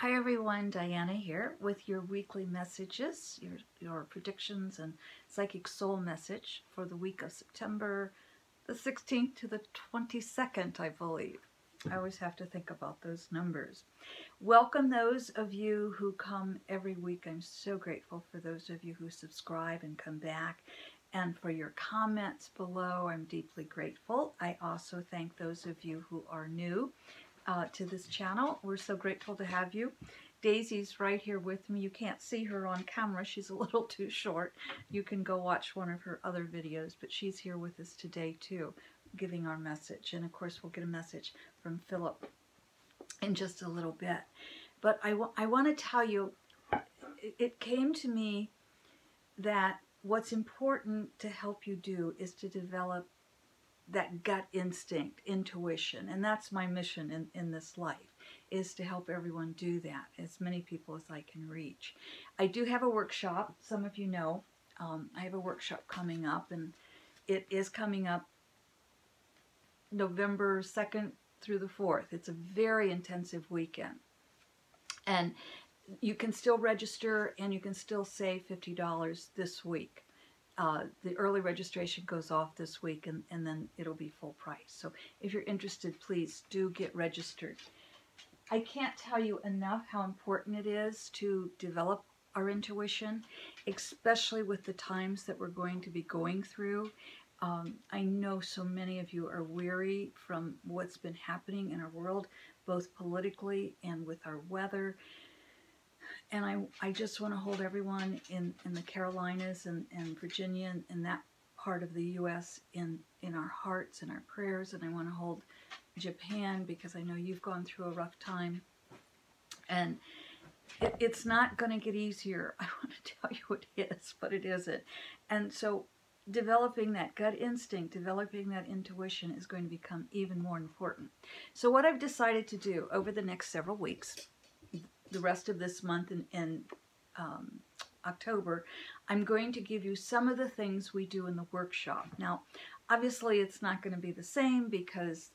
Hi everyone, Diana here with your weekly messages, your predictions and psychic soul message for the week of September the 16th to the 22nd, I believe. I always have to think about those numbers. Welcome those of you who come every week. I'm so grateful for those of you who subscribe and come back. And for your comments below, I'm deeply grateful. I also thank those of you who are new to this channel. We're so grateful to have you. Daisy's right here with me. You can't see her on camera. She's a little too short. You can go watch one of her other videos, but she's here with us today too, giving our message. And of course, we'll get a message from Phillip in just a little bit. But I want to tell you, it came to me that what's important to help you do is to develop that gut instinct, intuition, and that's my mission in this life, is to help everyone do that, as many people as I can reach. I do have a workshop, some of you know. I have a workshop coming up, and it is coming up November 2nd through the 4th. It's a very intensive weekend, and you can still register and you can still save $50 this week. The early registration goes off this week, and then it'll be full price. So if you're interested, please do get registered. I can't tell you enough how important it is to develop our intuition, especially with the times that we're going to be going through. I know so many of you are weary from what's been happening in our world, both politically and with our weather. And I just want to hold everyone in the Carolinas and Virginia and that part of the U.S. in our hearts and our prayers. And I want to hold Japan, because I know you've gone through a rough time. And it's not going to get easier. I want to tell you it is, but it isn't. And so developing that gut instinct, developing that intuition is going to become even more important. So what I've decided to do over the next several weeks, the rest of this month in October, I'm going to give you some of the things we do in the workshop. Now, obviously, it's not going to be the same because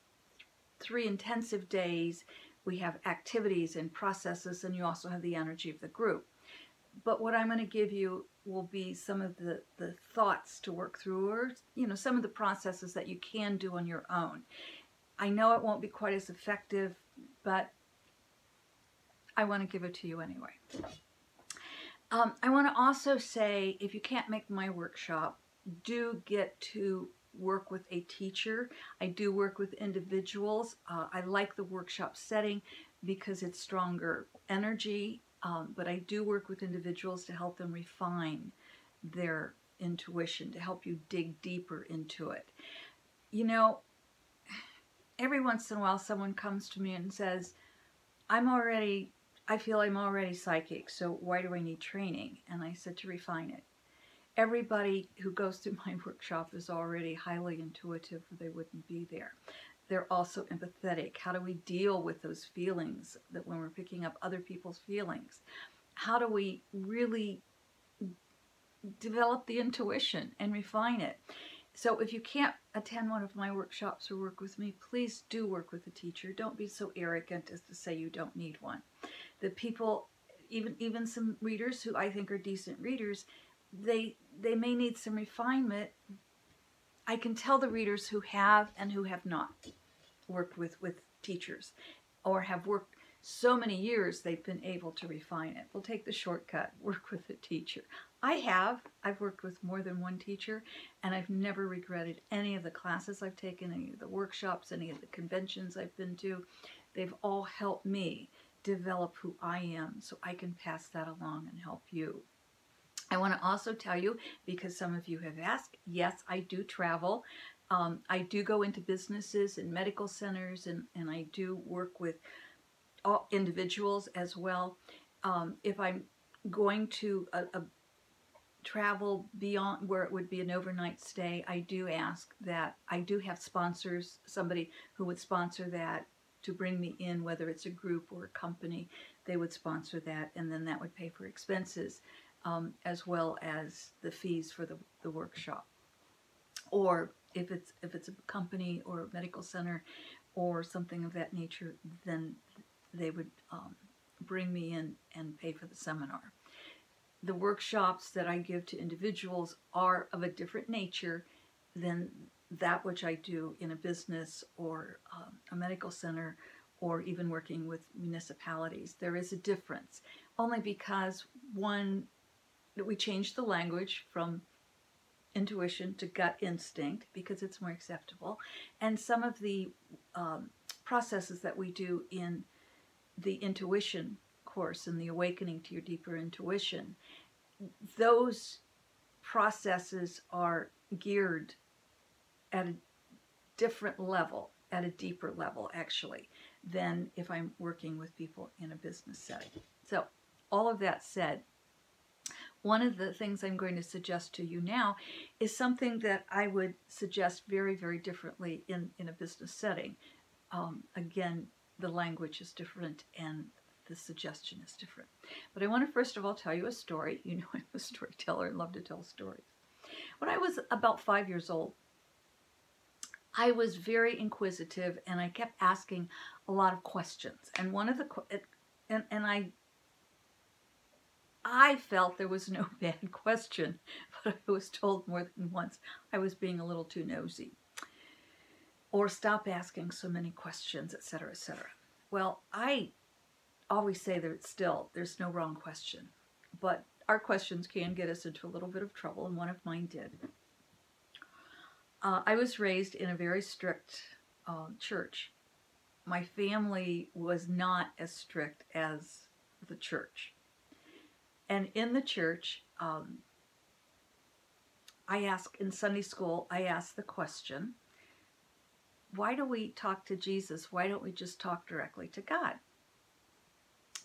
3 intensive days, we have activities and processes, and you also have the energy of the group. But what I'm going to give you will be some of the thoughts to work through, or some of the processes that you can do on your own. I know it won't be quite as effective, but I want to give it to you anyway. I want to also say, if you can't make my workshop, do get to work with a teacher. I do work with individuals. I like the workshop setting because it's stronger energy, but I do work with individuals to help them refine their intuition, to help you dig deeper into it. Every once in a while someone comes to me and says, I feel I'm already psychic, so why do I need training? And I said, to refine it. Everybody who goes through my workshop is already highly intuitive, or they wouldn't be there. They're also empathetic. How do we deal with those feelings, that when we're picking up other people's feelings? How do we really develop the intuition and refine it? So if you can't attend one of my workshops or work with me, please do work with a teacher. Don't be so arrogant as to say you don't need one. The people, even some readers who I think are decent readers, they may need some refinement. I can tell the readers who have and who have not worked with teachers, or have worked so many years they've been able to refine it. We'll take the shortcut, work with a teacher. I've worked with more than one teacher, and I've never regretted any of the classes I've taken, any of the workshops, any of the conventions I've been to. They've all helped me develop who I am, so I can pass that along and help you. I want to also tell you, because some of you have asked, yes, I do travel. I do go into businesses and medical centers, and I do work with all individuals as well. If I'm going to a travel beyond where it would be an overnight stay, I do ask that I do have sponsors, somebody who would sponsor that to bring me in, whether it's a group or a company. They would sponsor that, and then that would pay for expenses, as well as the fees for the workshop. Or if it's a company or a medical center or something of that nature, then they would bring me in and pay for the seminar. The workshops that I give to individuals are of a different nature than that which I do in a business or a medical center or even working with municipalities. There is a difference, only because one, we changed the language from intuition to gut instinct because it's more acceptable, and some of the processes that we do in the intuition course and the awakening to your deeper intuition, those processes are geared at a different level, at a deeper level actually, than if I'm working with people in a business setting. So all of that said, one of the things I'm going to suggest to you now is something that I would suggest very, very differently in a business setting. Again, the language is different and the suggestion is different. But I want to first of all tell you a story. You know, I'm a storyteller and love to tell stories. When I was about 5 years old, I was very inquisitive and I kept asking a lot of questions. And one of the I felt there was no bad question, but I was told more than once I was being a little too nosy, or stop asking so many questions, etc., etc. Well, I always say that there's no wrong question, but our questions can get us into a little bit of trouble, and one of mine did. I was raised in a very strict church. My family was not as strict as the church. And in the church, in Sunday school, I asked the question, why do we talk to Jesus? Why don't we just talk directly to God?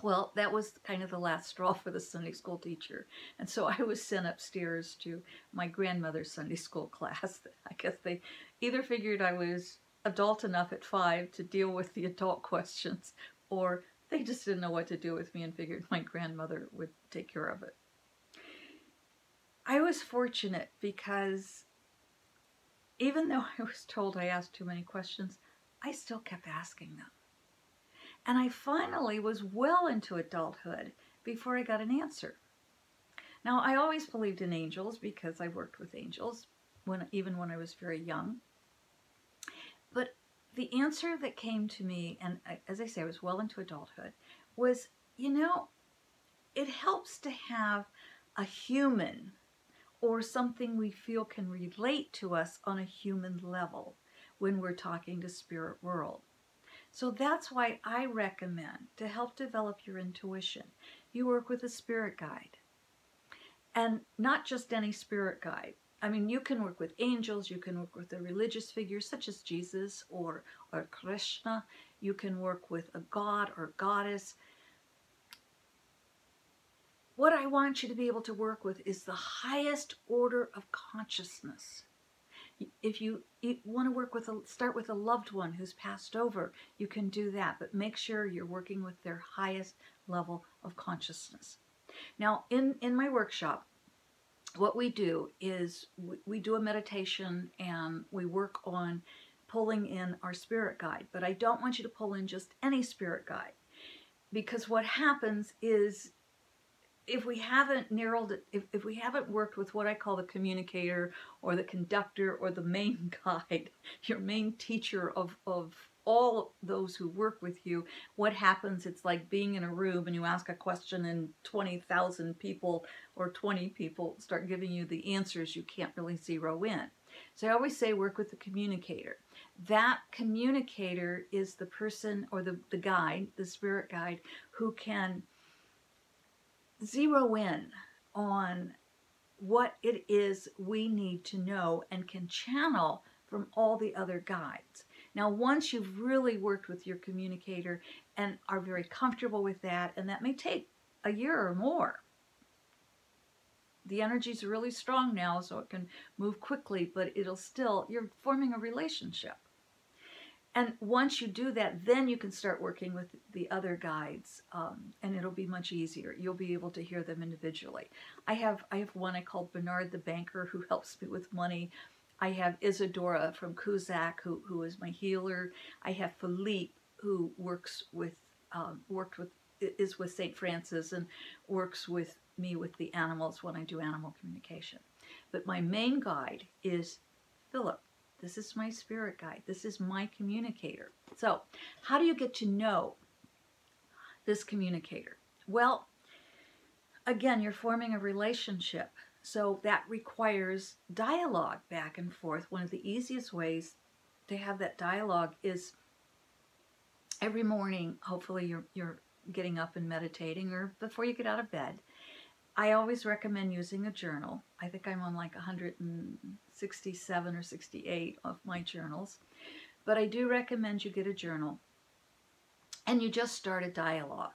Well, that was kind of the last straw for the Sunday school teacher. And so I was sent upstairs to my grandmother's Sunday school class. I guess they either figured I was adult enough at 5 to deal with the adult questions, or they just didn't know what to do with me and figured my grandmother would take care of it. I was fortunate because even though I was told I asked too many questions, I still kept asking them. And I finally was well into adulthood before I got an answer. Now, I always believed in angels because I worked with angels even when I was very young. But the answer that came to me, and as I say, I was well into adulthood, was, it helps to have a human or something we feel can relate to us on a human level when we're talking to spirit world. So that's why I recommend, to help develop your intuition, you work with a spirit guide. And not just any spirit guide. I mean, you can work with angels, you can work with a religious figure such as Jesus or Krishna, you can work with a god or goddess. What I want you to be able to work with is the highest order of consciousness. If you want to start with a loved one who's passed over, you can do that, but make sure you're working with their highest level of consciousness. Now, in my workshop, what we do is we do a meditation and we work on pulling in our spirit guide. But I don't want you to pull in just any spirit guide, because what happens is if we haven't narrowed it, if we haven't worked with what I call the communicator or the conductor or the main guide, your main teacher of all those who work with you, what happens, it's like being in a room and you ask a question and 20,000 people or 20 people start giving you the answers you can't really zero in. So I always say work with the communicator. That communicator is the person or the guide, the spirit guide, who can zero in on what it is we need to know and can channel from all the other guides. Now, once you've really worked with your communicator and are very comfortable with that, and that may take a year or more, the energy's really strong now, so it can move quickly, but you're forming a relationship. And once you do that, then you can start working with the other guides, and it'll be much easier. You'll be able to hear them individually. I have one I call Bernard the Banker, who helps me with money. I have Isadora from Cusack, who is my healer. I have Phillip, who worked with is with St. Francis and works with me with the animals when I do animal communication. But my main guide is Phillip. This is my spirit guide. This is my communicator. So how do you get to know this communicator? Well, again, you're forming a relationship. So that requires dialogue back and forth. One of the easiest ways to have that dialogue is every morning, hopefully you're getting up and meditating, or before you get out of bed. I always recommend using a journal. I think I'm on like 167 or 68 of my journals. But I do recommend you get a journal and you just start a dialogue.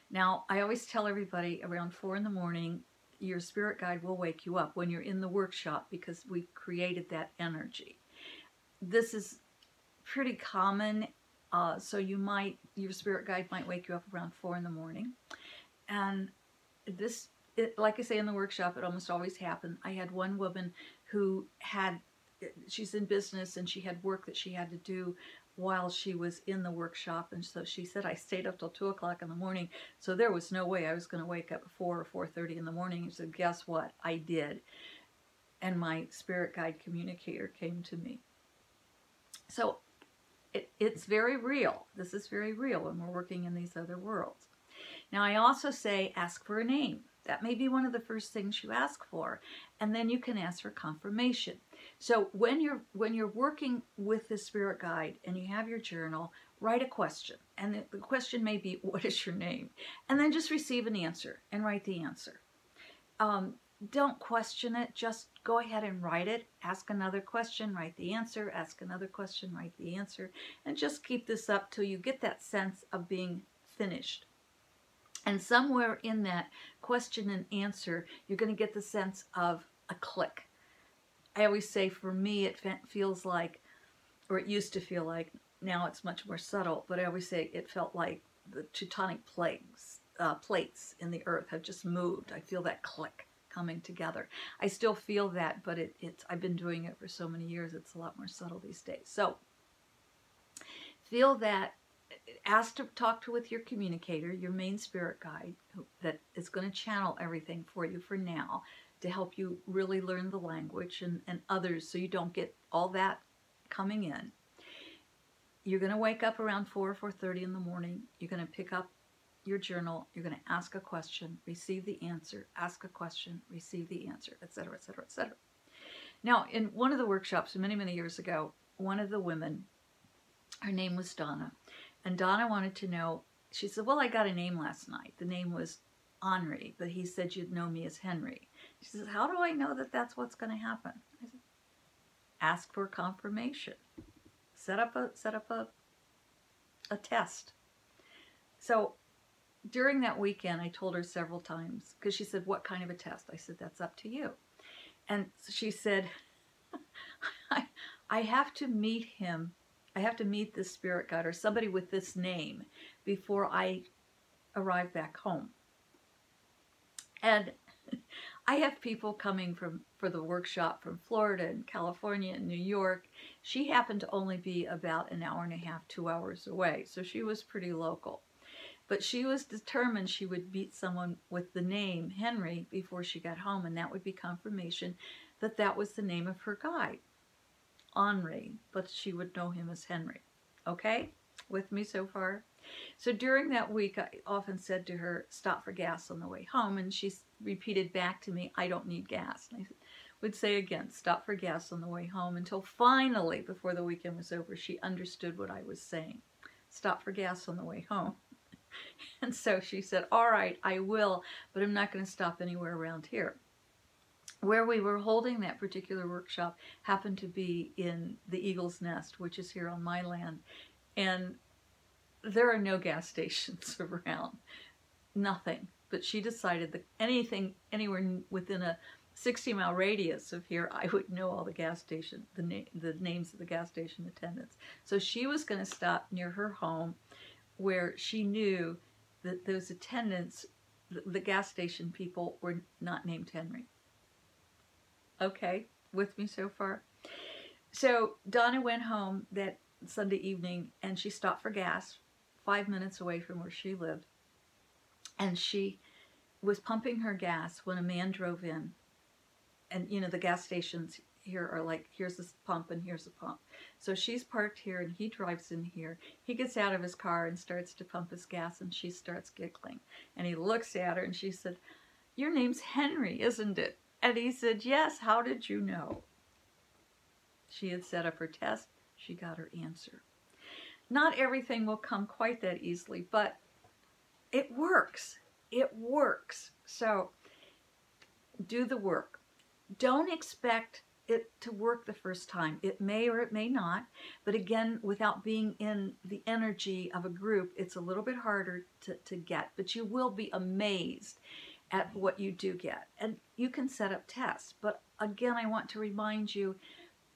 Now, I always tell everybody around 4 in the morning, your spirit guide will wake you up when you're in the workshop because we've created that energy. This is pretty common, so your spirit guide might wake you up around 4 in the morning. And like I say in the workshop, it almost always happened. I had one woman who she's in business and she had work that she had to do while she was in the workshop. And so she said, I stayed up till 2 o'clock in the morning. So there was no way I was going to wake up at 4 or 4:30 in the morning. And she said, guess what? I did. And my spirit guide communicator came to me. So it's very real. This is very real when we're working in these other worlds. Now, I also say ask for a name. That may be one of the first things you ask for, and then you can ask for confirmation. So when you're working with the spirit guide and you have your journal, write a question, and the question may be, what is your name? And then just receive an answer and write the answer. Don't question it. Just go ahead and write it. Ask another question, write the answer. Ask another question, write the answer. And just keep this up till you get that sense of being finished. And somewhere in that question and answer, you're going to get the sense of a click. I always say for me, it feels like, or it used to feel like, now it's much more subtle, but I always say it felt like the tectonic plates in the earth have just moved. I feel that click coming together. I still feel that, but I've been doing it for so many years, it's a lot more subtle these days. So feel that. Ask to talk with your communicator, your main spirit guide, that is going to channel everything for you for now to help you really learn the language and others so you don't get all that coming in. You're going to wake up around 4 or 4:30 in the morning. You're going to pick up your journal. You're going to ask a question, receive the answer, ask a question, receive the answer, etc., etc., etc. Now, in one of the workshops many, many years ago, one of the women, her name was Donna, and Donna wanted to know, she said, well, I got a name last night. The name was Henri, but he said you'd know me as Henry. She says, how do I know that that's what's going to happen? I said, ask for confirmation. Set up a test. So during that weekend, I told her several times, because she said, what kind of a test? I said, that's up to you. And she said, I have to meet him. I have to meet this spirit guide or somebody with this name before I arrive back home. And I have people coming for the workshop from Florida and California and New York. She happened to only be about an hour and a half, 2 hours away, so she was pretty local. But she was determined she would meet someone with the name Henry before she got home, and that would be confirmation that that was the name of her guide. Henri, but she would know him as Henry. Okay? With me so far? So during that week, I often said to her, stop for gas on the way home, and she repeated back to me, I don't need gas. And I would say again, stop for gas on the way home, until finally, before the weekend was over, she understood what I was saying. Stop for gas on the way home. And so she said, all right, I will, but I'm not going to stop anywhere around here. Where we were holding that particular workshop happened to be in the Eagle's Nest, which is here on my land. And there are no gas stations around. Nothing. But she decided that anything anywhere within a 60-mile radius of here, I would know all the gas station, the names of the gas station attendants. So she was going to stop near her home where she knew that those attendants, the gas station people, were not named Henry. Okay, with me so far? So Donna went home that Sunday evening and she stopped for gas 5 minutes away from where she lived. And she was pumping her gas when a man drove in. And, you know, the gas stations here are like, here's this pump and here's a pump. So she's parked here and he drives in here. He gets out of his car and starts to pump his gas, and she starts giggling. And he looks at her and she said, "Your name's Henry, isn't it?" And he said, "Yes, how did you know?" She had set up her test. She got her answer. Not everything will come quite that easily, but it works. It works. So do the work. Don't expect it to work the first time. It may or it may not. But again, without being in the energy of a group, it's a little bit harder to get. But you will be amazed at what you do get. And you can set up tests. But again, I want to remind you,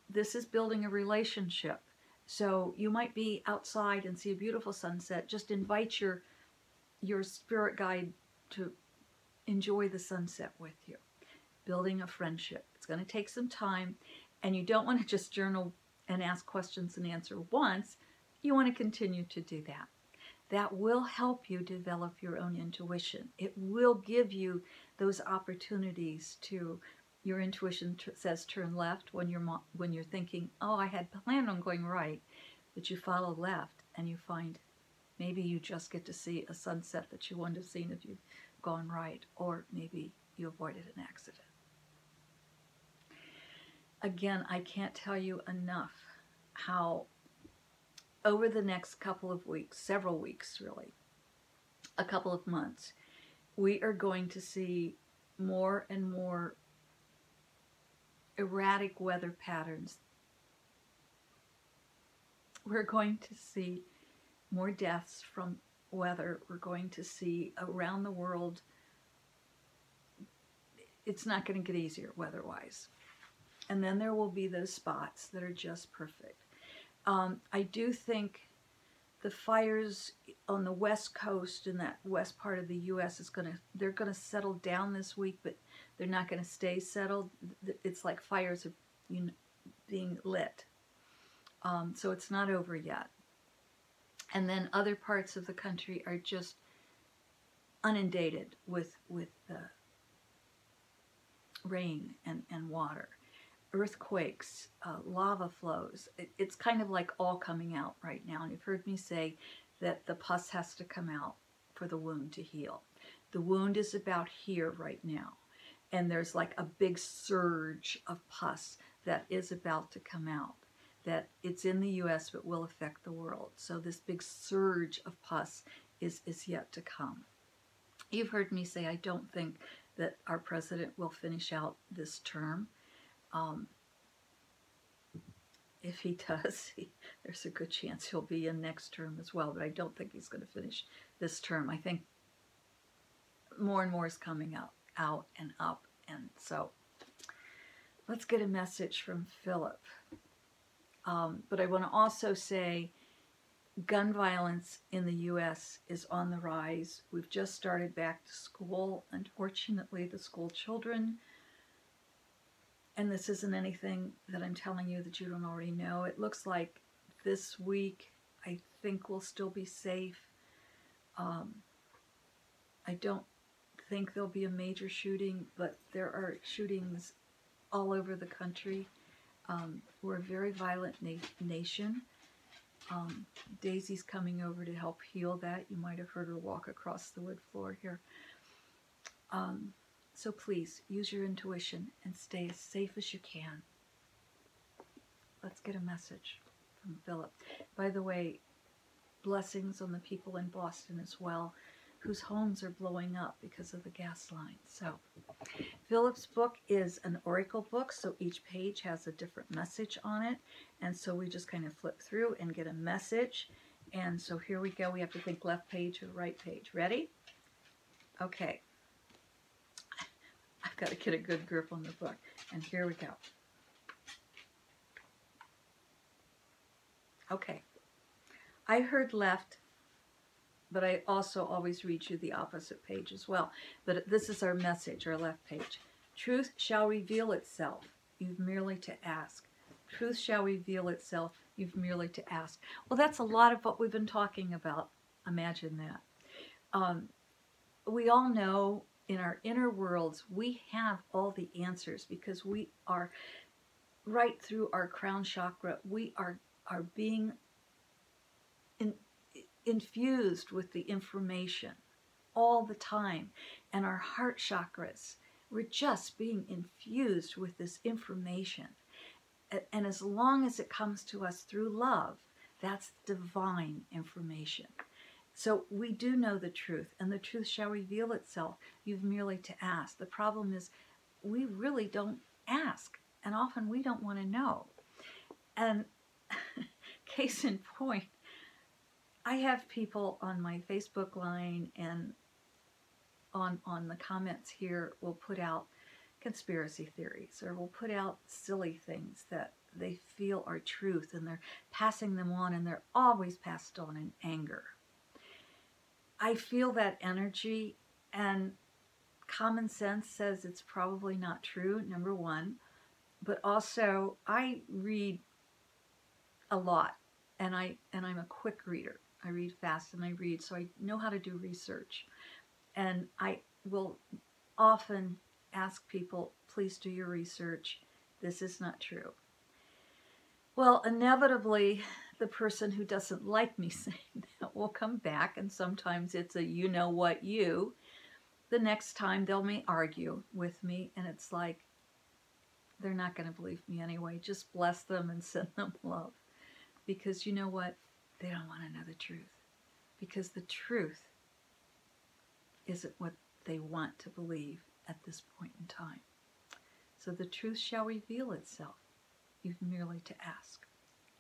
this is building a relationship. So you might be outside and see a beautiful sunset. Just invite your spirit guide to enjoy the sunset with you. Building a friendship. It's going to take some time, and you don't want to just journal and ask questions and answer once. You want to continue to do that. That will help you develop your own intuition. It will give you those opportunities to, your intuition says turn left when you're thinking, oh, I had planned on going right, but you follow left and you find maybe you just get to see a sunset that you wouldn't have seen if you'd gone right, or maybe you avoided an accident. Again, I can't tell you enough how over the next couple of weeks, several weeks really, a couple of months, we are going to see more and more erratic weather patterns. We're going to see more deaths from weather. We're going to see around the world, it's not going to get easier weather-wise. And then there will be those spots that are just perfect. I do think the fires on the west coast in that west part of the U.S. they're going to settle down this week, but they're not going to stay settled. It's like fires are being lit. So it's not over yet. And then other parts of the country are just inundated with rain and water. Earthquakes, lava flows. It's kind of like all coming out right now. And you've heard me say that the pus has to come out for the wound to heal. The wound is about here right now. And there's like a big surge of pus that is about to come out. That it's in the U.S. but will affect the world. So this big surge of pus is yet to come. You've heard me say I don't think that our president will finish out this term. If he does, there's a good chance he'll be in next term as well, but I don't think he's going to finish this term. I think more and more is coming out and up, and so let's get a message from Phillip. But I want to also say gun violence in the U.S. is on the rise. We've just started back to school. Unfortunately, the school children, and this isn't anything that I'm telling you that you don't already know. It looks like this week, I think we'll still be safe. I don't think there'll be a major shooting, but there are shootings all over the country. We're a very violent nation. Daisy's coming over to help heal that. You might have heard her walk across the wood floor here. So please, use your intuition and stay as safe as you can. Let's get a message from Phillip. By the way, blessings on the people in Boston as well, whose homes are blowing up because of the gas line. So, Phillip's book is an oracle book, so each page has a different message on it. And so we just kind of flip through and get a message. And so here we go. We have to think left page or right page. Ready? Okay. I've got to get a good grip on the book. And here we go. Okay. I heard left, but I also always read you the opposite page as well. But this is our message, our left page. Truth shall reveal itself. You've merely to ask. Truth shall reveal itself. You've merely to ask. Well, that's a lot of what we've been talking about. Imagine that. we all know in our inner worlds we have all the answers because we are right through our crown chakra. We are being in, infused with the information all the time. And our heart chakras, we're just being infused with this information. And as long as it comes to us through love, that's divine information. So we do know the truth, and the truth shall reveal itself. You've merely to ask. The problem is we really don't ask, and often we don't want to know. And case in point, I have people on my Facebook line and on the comments here will put out conspiracy theories, or will put out silly things that they feel are truth, and they're passing them on, and they're always passed on in anger. I feel that energy, and common sense says it's probably not true, number one, but also I read a lot, and I'm a quick reader. I read fast and I read, so I know how to do research. And I will often ask people, please do your research. This is not true. Well, inevitably, the person who doesn't like me saying that will come back, and sometimes it's a you know what you. The next time they'll may argue with me, and it's like, they're not going to believe me anyway. Just bless them and send them love. Because you know what? They don't want to know the truth. Because the truth isn't what they want to believe at this point in time. So the truth shall reveal itself. You've merely to ask.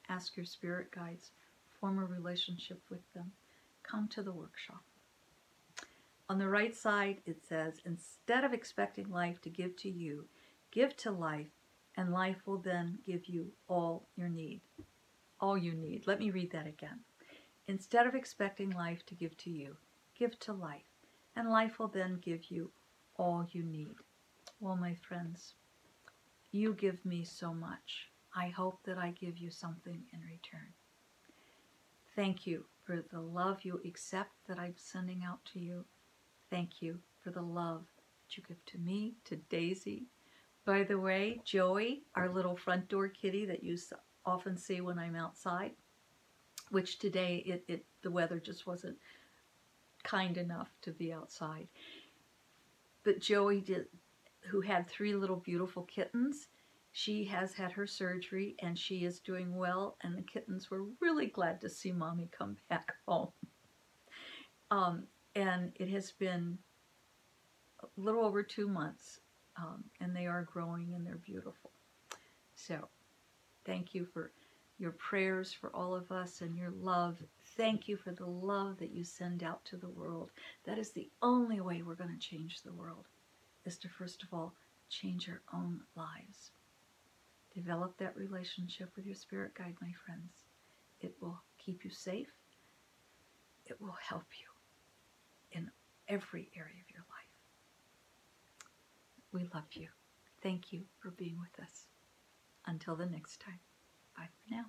Ask your spirit guides. Form a relationship with them. Come to the workshop. On the right side, it says, instead of expecting life to give to you, give to life, and life will then give you all your need. All you need. Let me read that again. Instead of expecting life to give to you, give to life, and life will then give you all you need. Well, my friends, you give me so much. I hope that I give you something in return. Thank you for the love you accept that I'm sending out to you. Thank you for the love that you give to me, to Daisy. By the way, Joey, our little front door kitty that you often see when I'm outside, which today the weather just wasn't kind enough to be outside. But Joey, who had 3 little beautiful kittens, she has had her surgery and she is doing well, and the kittens were really glad to see Mommy come back home. And it has been a little over 2 months, and they are growing and they're beautiful. So thank you for your prayers for all of us and your love. Thank you for the love that you send out to the world. That is the only way we're going to change the world, is to first of all change our own lives. Develop that relationship with your spirit guide, my friends. It will keep you safe. It will help you in every area of your life. We love you. Thank you for being with us. Until the next time. Bye for now.